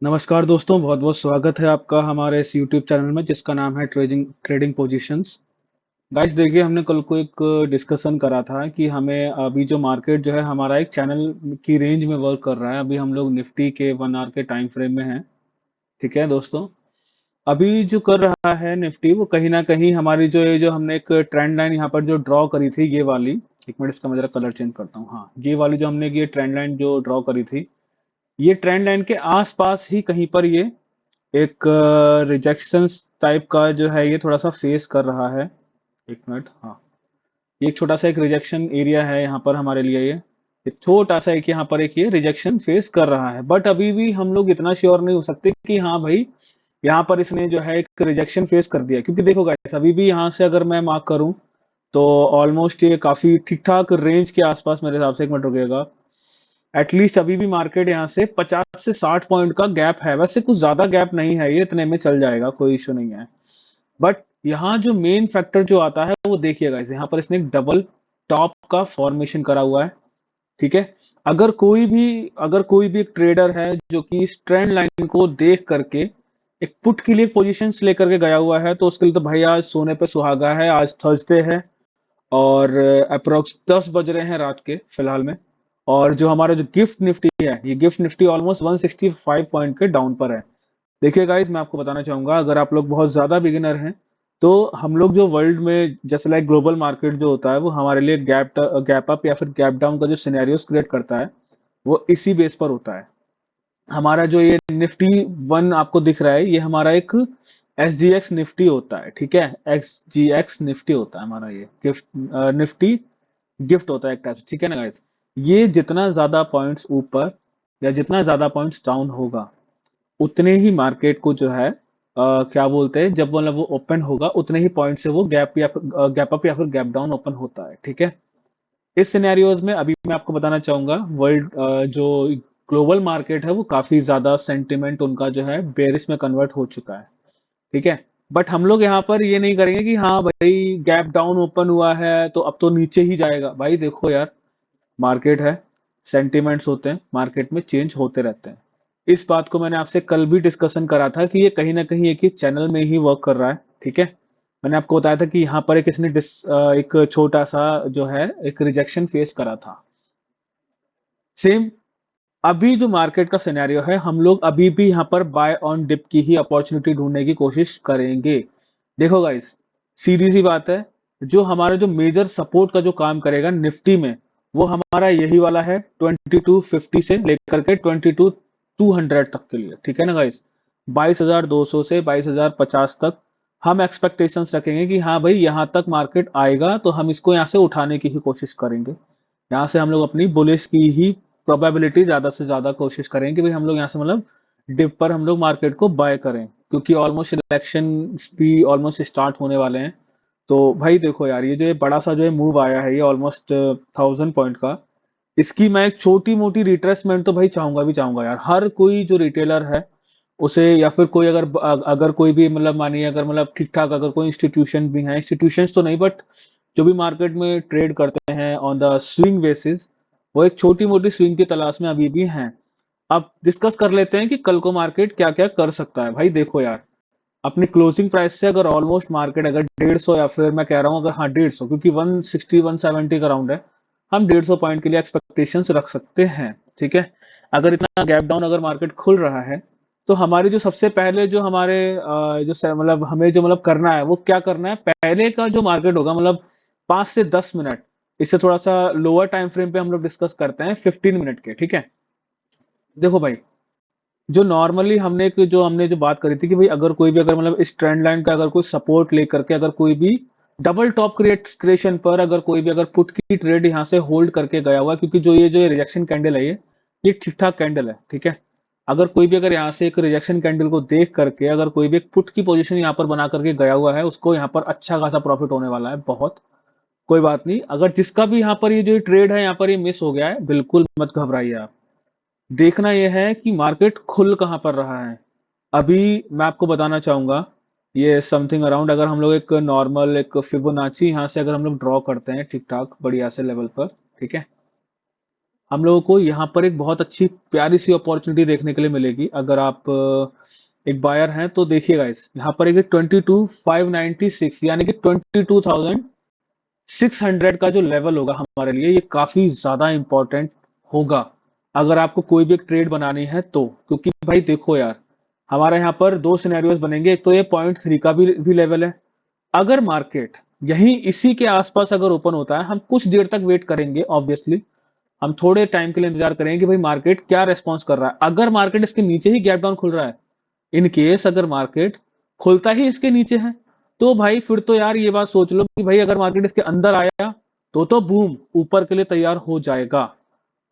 नमस्कार दोस्तों, बहुत-बहुत स्वागत है आपका हमारे इस यूट्यूब चैनल में जिसका नाम है ट्रेजिंग ट्रेडिंग पोजीशंस। गाइस देखिए हमने कल को एक डिस्कशन करा था कि हमें अभी जो मार्केट जो है हमारा एक चैनल की रेंज में वर्क कर रहा है। अभी हम लोग निफ्टी के 1 आवर के टाइम फ्रेम में हैं, ठीक है दोस्तों? अभी जो कर रहा है निफ्टी वो कहीं न कहीं हमारी जो हमने एक ट्रेंड लाइन यहाँ पर जो ड्रॉ करी थी ये वाली, 1 मिनट इसका मैं ज़रा कलर चेंज करता हूँ। हाँ, ये वाली जो हमने ये ट्रेंड लाइन जो ड्रॉ करी थी, ये ट्रेंड लाइन के आस-पास ही कहीं पर ये एक रिजेक्शंस टाइप का जो है ये थोड़ा-सा फेस कर रहा है। 1 मिनट हाँ, ये एक छोटा-सा एक रिजेक्शन एरिया है यहाँ पर हमारे लिए ये। एक छोटा-सा एक यहाँ पर एक ये रिजेक्शन फेस कर रहा है। बट अभी भी हम लोग इतना श्योर नहीं हो सकते कि हाँ भाई, यहाँ पर इसने जो है एक रिजेक्शन फेस कर दिया। क्योंकि देखो गाइस अभी भी यहाँ से अगर मैं मार्क करूँ, तो ऑलमोस्ट ये काफ़ी ठीक-ठाक रेंज के आस-पास मेरे हिसाब से 1 मिनट रुकिएगा। एटलीस्ट अभी भी मार्केट यहाँ से 50 से 60 पॉइंट का गैप है। वैसे कुछ ज़्यादा गैप नहीं है ये, इतने में चल जाएगा, कोई इश्यू नहीं है। बट यहाँ जो मेन फैक्टर जो आता है वो देखिएगा इसे, यहाँ पर इसने एक डबल टॉप का फॉर्मेशन करा हुआ है, ठीक है? अगर कोई भी एक ट्रेडर है जो कि इस ट्रेंड लाइन को देख करके एक पुट के लिए पोजीशंस लेकर के गया हुआ है, तो उसके लिए तो भाई आज सोने पे सुहागा है। आज थर्सडे है और अप्रॉक्स 10 बज रहे हैं रात के फिलहाल में। और जो हमारा जो गिफ्ट निफ्टी है, ये गिफ्ट निफ्टी ऑलमोस्ट 165 पॉइंट के डाउन पर है। देखिए गाइस मैं आपको बताना चाहूँगा, अगर आप लोग बहुत ज़्यादा बिगिनर हैं, तो हम लोग जो वर्ल्ड में जैसे लाइक ग्लोबल मार्केट जो होता है, वो हमारे लिए गैप अप या फिर गैप डाउन का जो सिनेरियोस क्रिएट करता है, वो इसी बेस पर होता है। हमारा जो ये निफ्टी 1 आपको दिख रहा है, ये हमारा एक एसजीएक्स निफ्टी होता है, ठीक है? एक्सजीएक्स निफ्टी होता है हमारा ये निफ्टी गिफ्ट होता है एक टाइप से, ठीक है ना गाइस? ये जितना ज़्यादा पॉइंट्स ऊपर या जितना ज़्यादा पॉइंट्स डाउन होगा, उतने ही मार्केट को जो है क्या बोलते हैं, जब मतलब वो ओपन होगा उतने ही पॉइंट से वो गैप अप या फिर गैप डाउन ओपन होता है, ठीक है? इस सिनेरियोज़ में अभी मैं आपको बताना चाहूँगा जो ग्लोबल मार्केट है वो काफ़ी ज़्यादा सेंटिमेंट उनका जो है बेयरिश में कन्वर्ट हो चुका है, ठीक है? बट हम लोग यहाँ पर ये नहीं करेंगे कि हाँ भाई गैप डाउन ओपन हुआ है तो अब तो नीचे ही जाएगा। भाई देखो यार, मार्केट है, सेंटिमेंट्स होते हैं, मार्केट में चेंज होते रहते हैं। इस बात को मैंने आपसे कल भी डिस्कशन करा था कि ये कहीं न कहीं एक ही चैनल में ही वर्क कर रहा है, ठीक है? मैंने आपको बताया था कि यहाँ पर एक छोटा-सा जो है एक रिजेक्शन फेस करा था। सेम अभी जो मार्केट का सिनेरियो है, हम लोग अभी भी यहाँ पर बाय ऑन डिप की ही अपॉर्चुनिटी ढूँढने की कोशिश करेंगे। देखो गाइस, सीधी-सी बात है, जो हमारा जो मेजर सपोर्ट का जो काम करेगा निफ्टी में, वो हमारा यही वाला है 2250 से लेकर के 22,200 तक के लिए, ठीक है ना गाइस? 22,200 से 22,050 तक हम एक्सपेक्टेशंस रखेंगे कि हाँ भाई, यहाँ तक मार्केट आएगा, तो हम इसको यहाँ से उठाने की ही कोशिश करेंगे। यहाँ से हम लोग अपनी बुलिश की ही प्रोबेबिलिटी ज़्यादा से ज़्यादा कोशिश करें कि भाई हम लोग यहाँ से मतलब डिप पर हम लोग मार्केट को बाय करें, क्योंकि ऑलमोस्ट इलेक्शंस भी ऑलमोस्ट स्टार्ट होने वाले हैं। तो भाई देखो यार, ये जो ये बड़ा-सा जो है मूव आया है, ये ऑलमोस्ट 1000 पॉइंट का, इसकी मैं एक छोटी-मोटी रिट्रेसमेंट तो भाई चाहूँगा भी चाहूँगा यार। हर कोई जो रिटेलर है, उसे या फिर कोई अगर कोई भी मतलब मानिए अगर मतलब ठीक-ठाक अगर कोई इंस्टीट्यूशन भी हैं, इंस्टीट्यूशंस तो नहीं बट जो भी मार्केट में ट्रेड करते हैं ऑन द स्विंग बेसिस, वो एक छोटी-मोटी स्विंग की तलाश में अभी भी हैं। अब डिस्कस कर लेते हैं कि कल को मार्केट क्या-क्या कर सकता है। भाई देखो यार, अपनी क्लोजिंग प्राइस से अगर ऑलमोस्ट मार्केट अगर 150 या फिर मैं कह रहा हूँ अगर हाँ 150 क्योंकि 160-170 का राउंड है, हम 150 पॉइंट के लिए एक्सपेक्टेशंस रख सकते हैं, ठीक है? अगर इतना गैप डाउन अगर मार्केट खुल रहा है, तो हमारी जो सबसे पहले जो हमारे जो स मतलब हमें जो मतलब करना है, वो क्या करना है? पहले का जो मार्केट होगा मतलब 5 से 10 मिनट, इससे थोड़ा-सा लोअर टाइम फ्रेम पे हम लोग डिस्कस करते हैं 15 मिनट के, ठीक है? देखो भाई, जो हमने जो बात करी थी कि भाई अगर कोई भी अगर मतलब इस ट्रेंड लाइन का अगर कोई सपोर्ट लेकर के अगर कोई भी डबल टॉप क्रिएशन पर अगर कोई भी अगर पुट की ट्रेड यहाँ से होल्ड करके गया हुआ है, क्योंकि जो ये रिजेक्शन कैंडल है ये ठीक-ठाक कैंडल है, ठीक है? अगर कोई भी अगर यहाँ से एक रिजेक्शन कैंडल को देख करके अगर कोई भी एक पुट की पोजीशन यहाँ पर बना करके गया हुआ है, उसको यहाँ पर अच्छा खासा प्रॉफिट होने वाला है, बहुत। कोई बात नहीं, अगर जिसका भी यहाँ पर ये जो ट्रेड है यहाँ पर ये मिस हो गया है, बिल्कुल मत घबराइए आप। देखना ये है कि मार्केट खुल कहाँ पर रहा है। अभी मैं आपको बताना चाहूँगा, ये समथिंग अराउंड अगर हम लोग एक नॉर्मल एक फिबोनाची यहाँ से अगर हम लोग ड्रॉ करते हैं ठीक-ठाक बढ़िया से लेवल पर, ठीक है? हम लोगों को यहाँ पर एक बहुत अच्छी प्यारी सी अपॉर्चुनिटी देखने के लिए मिलेगी। अगर आप एक बायर हैं तो देखिए गाइस, यहाँ पर एक 22,596 यानी कि 22,600 का जो लेवल होगा हमारे लिए, ये काफी ज्यादा इंपॉर्टेंट होगा अगर आपको कोई भी एक ट्रेड बनानी है तो। क्योंकि भाई देखो यार, हमारे यहाँ पर दो सिनेरियोज बनेंगे। एक तो ये 0.3 का भी लेवल है। अगर मार्केट यहीं इसी के आसपास अगर ओपन होता है, हम कुछ देर तक वेट करेंगे ऑब्वियसली, हम थोड़े टाइम के लिए इंतजार करेंगे कि भाई मार्केट क्या रेस्पॉन्स कर रहा है। अगर मार्केट इसके नीचे ही गैप डाउन खुल रहा है, इन केस अगर मार्केट खुलता ही इसके नीचे है, तो भाई फिर तो यार ये बात सोच लो कि भाई अगर मार्केट इसके अंदर आया तो बूम ऊपर के लिए तैयार हो जाएगा।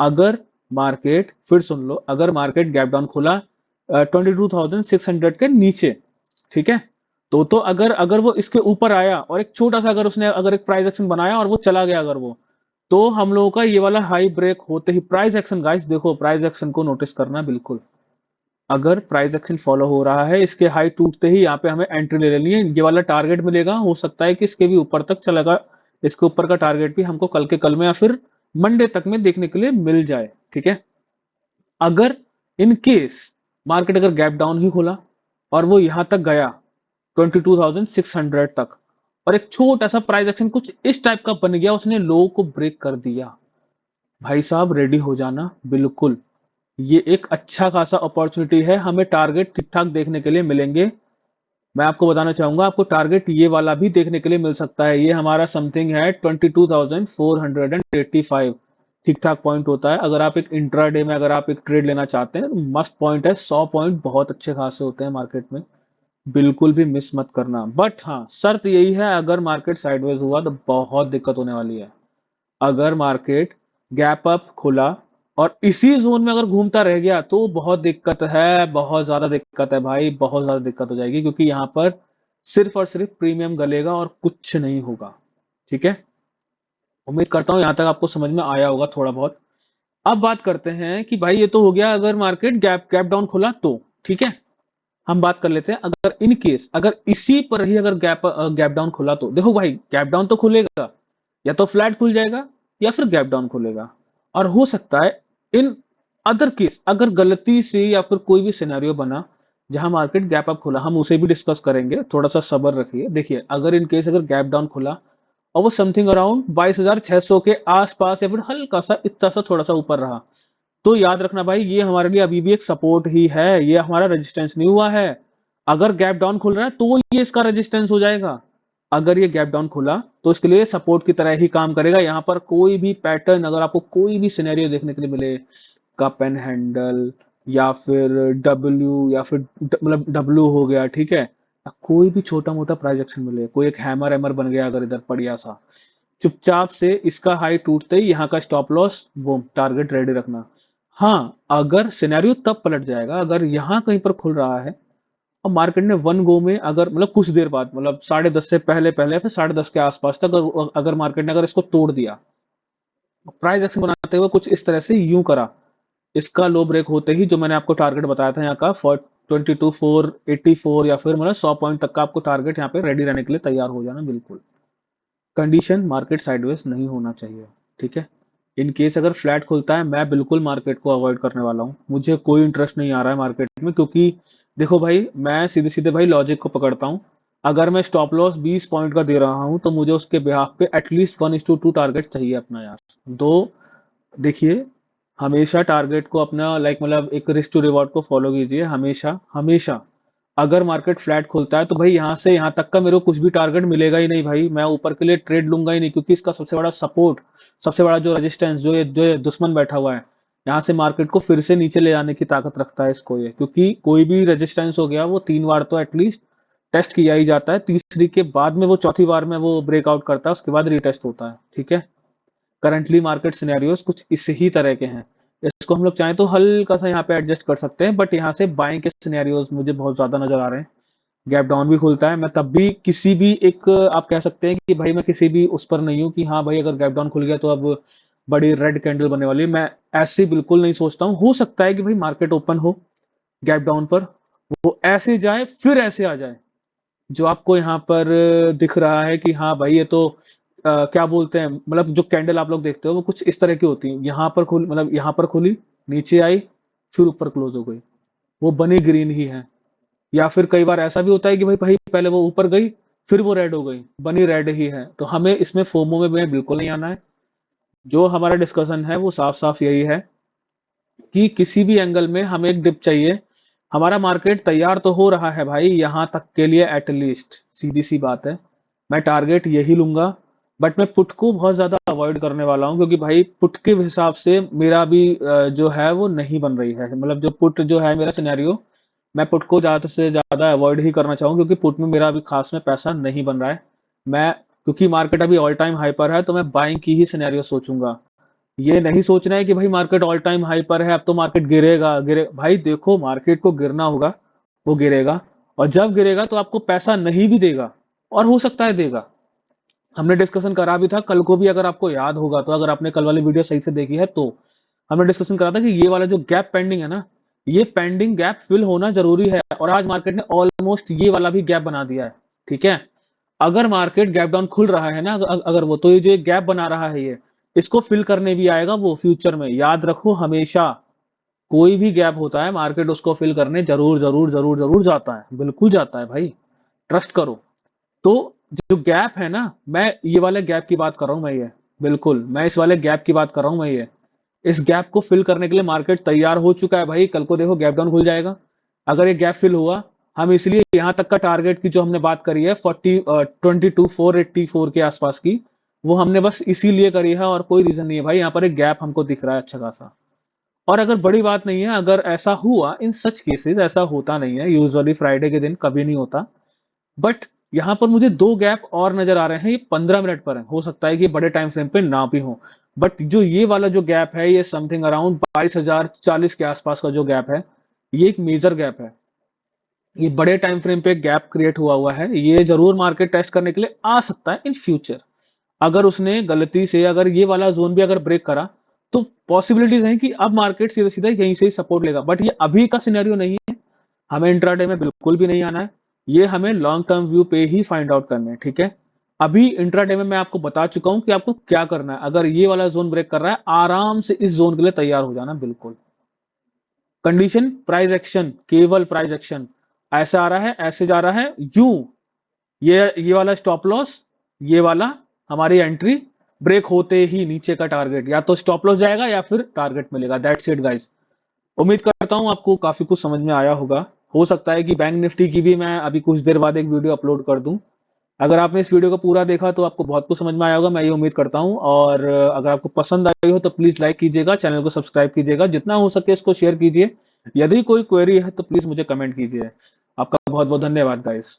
अगर मार्केट, फिर सुन लो, अगर मार्केट गैप डाउन खुला 22,600 के नीचे, ठीक है, तो अगर अगर वो इसके ऊपर आया और एक छोटा सा अगर उसने अगर एक प्राइस एक्शन बनाया और वो चला गया अगर वो, तो हम लोगों का ये वाला हाई ब्रेक होते ही प्राइस एक्शन, गाइस देखो प्राइस एक्शन को नोटिस करना बिल्कुल। अगर प्राइस एक्शन फॉलो हो रहा है, इसके हाई टूटते ही यहाँ पे हमें एंट्री ले लेनी है। ये वाला टारगेट मिलेगा, हो सकता है कि इसके भी ऊपर तक चलेगा। इसके ऊपर का टारगेट भी हमको कल के कल में या फिर मंडे तक में देखने के लिए मिल जाए, ठीक है। अगर इन केस मार्केट अगर गैप डाउन ही खुला और वो यहां तक गया 22,600 तक, और एक छोटा सा प्राइस एक्शन कुछ इस टाइप का बन गया, उसने लो को ब्रेक कर दिया, भाई साहब रेडी हो जाना बिल्कुल। ये एक अच्छा खासा अपॉर्चुनिटी है, हमें टारगेट ठीक ठाक देखने के लिए मिलेंगे। मैं आपको बताना चाहूंगा, आपको टारगेट ये वाला भी देखने के लिए मिल सकता है। ये हमारा समथिंग है 22,485, ठीक ठाक पॉइंट होता है। अगर आप एक इंट्राडे में अगर आप एक ट्रेड लेना चाहते हैं तो मस्त पॉइंट है। 100 पॉइंट बहुत अच्छे खासे होते हैं मार्केट में, बिल्कुल भी मिस मत करना। बट हाँ, शर्त यही है, अगर मार्केट साइडवेज हुआ तो बहुत दिक्कत होने वाली है। अगर मार्केट गैप अप खुला और इसी जोन में अगर घूमता रह गया तो बहुत दिक्कत है, बहुत ज्यादा दिक्कत है भाई, बहुत ज्यादा दिक्कत हो जाएगी। क्योंकि यहाँ पर सिर्फ और सिर्फ प्रीमियम गलेगा और कुछ नहीं होगा, ठीक है। उम्मीद करता हूँ यहाँ तक आपको समझ में आया होगा थोड़ा बहुत। अब बात करते हैं कि भाई ये तो हो गया अगर मार्केट गैप गैप डाउन खुला तो, ठीक है। हम बात कर लेते हैं अगर इन केस अगर इसी पर ही अगर गैप गैप डाउन खुला तो। देखो भाई, गैप डाउन तो खुलेगा, या तो फ्लैट खुल जाएगा या फिर गैप डाउन खुलेगा। और हो सकता है इन अदर केस अगर गलती से या फिर कोई भी सिनेरियो बना जहां मार्केट गैप अप खुला, हम उसे भी डिस्कस करेंगे, थोड़ा सा सब्र रखिए। देखिए, अगर इन केस अगर गैप डाउन खुला और वो समथिंग अराउंड 22,600 के आसपास या फिर हल्का सा इतना सा थोड़ा सा ऊपर रहा, तो याद रखना भाई, ये हमारे लिए अभी भी एक सपोर्ट ही है, ये हमारा रेजिस्टेंस नहीं हुआ है। अगर गैप डाउन खुल रहा है तो ये इसका रेजिस्टेंस हो जाएगा। अगर ये गैप डाउन खुला तो इसके लिए सपोर्ट की तरह ही काम करेगा। यहाँ पर कोई भी पैटर्न, अगर आपको कोई भी सिनेरियो देखने के लिए मिले, कप एंड हैंडल या फिर डब्ल्यू या फिर मतलब डब्ल्यू हो गया, ठीक है, कोई भी छोटा मोटा प्रोजेक्शन मिले, कोई एक हैमर हैमर बन गया अगर इधर बढ़िया सा, चुपचाप से इसका हाई टूटते ही यहाँ का स्टॉप लॉस वो टारगेट रेडी रखना। हाँ, अगर सिनेरियो तब पलट जाएगा अगर यहाँ कहीं पर खुल रहा है और मार्केट ने वन गो में अगर मतलब कुछ देर बाद, मतलब 10:30 से पहले पहले फिर 10:30 के आसपास तक अगर मार्केट ने अगर इसको तोड़ दिया, प्राइस एक्शन बनाते हुए कुछ इस तरह से यूं करा, इसका लो ब्रेक होते ही जो मैंने आपको टारगेट बताया था यहाँ का 22,484 या फिर मतलब 100 पॉइंट तक का आपको टारगेट यहाँ पे रेडी रहने के लिए तैयार हो जाना बिल्कुल। कंडीशन मार्केट साइडवेज नहीं होना चाहिए, ठीक है। इन केस अगर फ्लैट खुलता है, मैं बिल्कुल मार्केट को अवॉइड करने वाला हूँ। मुझे कोई इंटरेस्ट नहीं आ रहा है मार्केट में, क्योंकि देखो भाई, मैं सीधे सीधे भाई लॉजिक को पकड़ता हूँ। अगर मैं स्टॉप लॉस 20 पॉइंट का दे रहा हूँ तो मुझे उसके बिहाफ पे एटलीस्ट 1:2 टारगेट चाहिए अपना यार। दो, देखिए, हमेशा टारगेट को अपना लाइक मतलब एक रिस्क टू रिवॉर्ड को फॉलो कीजिए हमेशा हमेशा। अगर मार्केट फ्लैट खुलता है तो भाई यहाँ से यहाँ तक का मेरे को कुछ भी टारगेट मिलेगा ही नहीं भाई, मैं ऊपर के लिए ट्रेड लूंगा ही नहीं। क्योंकि इसका सबसे बड़ा सपोर्ट, सबसे बड़ा जो रेजिस्टेंस, जो ये दुश्मन बैठा हुआ है, यहाँ से मार्केट को फिर से नीचे ले जाने की ताकत रखता है इसको ये। क्योंकि कोई भी रेजिस्टेंस हो गया वो 3 बार तो एटलीस्ट टेस्ट किया ही जाता है, तीसरी के बाद में वो चौथी बार में वो ब्रेकआउट करता है, उसके बाद रीटेस्ट होता है, ठीक है। करंटली मार्केट सिनेरियोस कुछ इस ही तरह के हैं। इसको हम लोग चाहें तो हल्का सा यहाँ पे एडजस्ट कर सकते हैं, बट यहाँ से बाइंग के सिनेरियोस मुझे बहुत ज्यादा नजर आ रहे हैं। गैप डाउन भी खुलता है, मैं तब भी किसी भी एक आप कह सकते हैं कि भाई मैं किसी भी उस पर नहीं हूँ कि हाँ भाई अगर गैप डाउन खुल गया तो अब बड़ी रेड कैंडल बनने वाली है, मैं ऐसे बिल्कुल नहीं सोचता हूँ। हो सकता है कि भाई मार्केट ओपन हो गैप डाउन पर, वो ऐसे जाए फिर ऐसे आ जाए, जो आपको यहाँ पर दिख रहा है कि हाँ भाई ये तो क्या बोलते हैं, मतलब जो कैंडल आप लोग देखते हो वो कुछ इस तरह की होती है, यहाँ पर खुल मतलब यहाँ पर खुली, नीचे आई, फिर ऊपर क्लोज हो गई, वो बनी ग्रीन ही है। या फिर कई बार ऐसा भी होता है कि भाई भाई पहले वो ऊपर गई, फिर वो रेड हो गई, बनी रेड ही है। तो हमें इसमें फोमो में बिल्कुल नहीं आना है। जो हमारा डिस्कशन है वो साफ साफ यही है कि किसी भी एंगल में हमें एक डिप चाहिए। हमारा मार्केट तैयार तो हो रहा है भाई यहाँ तक के लिए, एटलीस्ट सीधी सी बात है, मैं टारगेट यही लूंगा। बट मैं पुट को बहुत ज्यादा अवॉइड करने वाला हूँ, क्योंकि भाई पुट के हिसाब से मेरा भी जो है वो नहीं बन रही है। मतलब जो पुट जो है मेरा सिनेरियो, मैं पुट को ज्यादा से ज्यादा अवॉइड ही करना चाहूँ, क्योंकि पुट में मेरा अभी खास में पैसा नहीं बन रहा है। मैं, क्योंकि मार्केट अभी ऑल टाइम हाई पर है, तो मैं बाइंग की ही सिनेरियो सोचूंगा। ये नहीं सोचना है कि भाई मार्केट ऑल टाइम हाई पर है, अब तो मार्केट गिरेगा गिरे भाई देखो, मार्केट को गिरना होगा, वो गिरेगा। और जब गिरेगा तो आपको पैसा नहीं भी देगा, और हो सकता है देगा। हमने डिस्कशन करा भी था कल को भी, अगर आपको याद होगा तो, अगर आपने कल वाली वीडियो सही से देखी है तो। हमने डिस्कशन करा था कि ये वाला जो गैप पेंडिंग है ना, ये पेंडिंग गैप फिल होना जरूरी है। और आज मार्केट ने ऑलमोस्ट ये वाला भी गैप बना दिया है। ठीक है, अगर मार्केट गैप डाउन खुल रहा है ना, अगर वो, तो ये जो एक गैप बना रहा है, ये इसको फिल करने भी आएगा वो फ्यूचर में। याद रखो हमेशा, कोई भी गैप होता है मार्केट उसको फिल करने जरूर जरूर जरूर जरूर जाता है, बिल्कुल जाता है भाई, ट्रस्ट करो। तो जो गैप है ना, मैं ये वाले गैप की बात कर रहा हूं, मैं ये बिल्कुल मैं इस वाले गैप की बात कर रहा हूं, मैं ये इस गैप को फिल करने के लिए मार्केट तैयार हो चुका है भाई। कल को देखो गैप डाउन खुल जाएगा। अगर ये गैप फिल हुआ, हम इसलिए यहां तक का टारगेट की जो हमने बात करी है 22,484 के आसपास की, वो हमने बस इसीलिए करी है, और कोई रीजन नहीं है भाई। यहाँ पर एक गैप हमको दिख रहा है अच्छा खासा। और अगर बड़ी बात नहीं है, अगर ऐसा हुआ, इन सच केसेस ऐसा होता नहीं है यूजुअली, फ्राइडे के दिन कभी नहीं होता। बट यहाँ पर मुझे दो गैप और नजर आ रहे हैं, ये 15 मिनट पर है, हो सकता है कि बड़े टाइम फ्रेम पे ना भी हो। बट जो ये वाला जो गैप है, ये समथिंग अराउंड 22,040 के आसपास का जो गैप है, ये एक मेजर गैप है। ये बड़े टाइम फ्रेम पे गैप क्रिएट हुआ हुआ है, ये जरूर मार्केट टेस्ट करने के लिए आ सकता है इन फ्यूचर। अगर उसने गलती से, अगर ये वाला जोन भी अगर ब्रेक करा, तो पॉसिबिलिटीज हैं कि अब मार्केट सीधा सीधा यहीं से ही सपोर्ट लेगा। बट ये अभी का सिनेरियो नहीं है, हमें इंट्राडे में बिल्कुल भी नहीं आना है। ये हमें लॉन्ग टर्म व्यू पे ही फाइंड आउट करना है। ठीक है, अभी इंट्राडे में मैं आपको बता चुका हूं कि आपको क्या करना है। अगर ये वाला जोन ब्रेक कर रहा है, आराम से इस जोन के लिए तैयार हो जाना बिल्कुल। कंडीशन प्राइस एक्शन, केवल प्राइस एक्शन। ऐसा आ रहा है, ऐसे जा रहा है, यू ये वाला स्टॉप लॉस, ये वाला हमारी एंट्री, ब्रेक होते ही नीचे का टारगेट, या तो स्टॉप लॉस जाएगा या फिर टारगेट मिलेगा। That's it guys. उम्मीद करता हूं आपको काफी कुछ समझ में आया होगा। हो सकता है कि बैंक निफ्टी की भी मैं अभी कुछ देर बाद एक वीडियो अपलोड कर दूं। अगर आपने इस वीडियो को पूरा देखा तो आपको बहुत कुछ समझ में आया होगा, मैं ये उम्मीद करता हूं। और अगर आपको पसंद आई हो तो प्लीज लाइक कीजिएगा, चैनल को सब्सक्राइब कीजिएगा, जितना हो सके इसको शेयर कीजिए। यदि कोई क्वेरी है तो प्लीज मुझे कमेंट कीजिए। आपका बहुत बहुत धन्यवाद गाइस।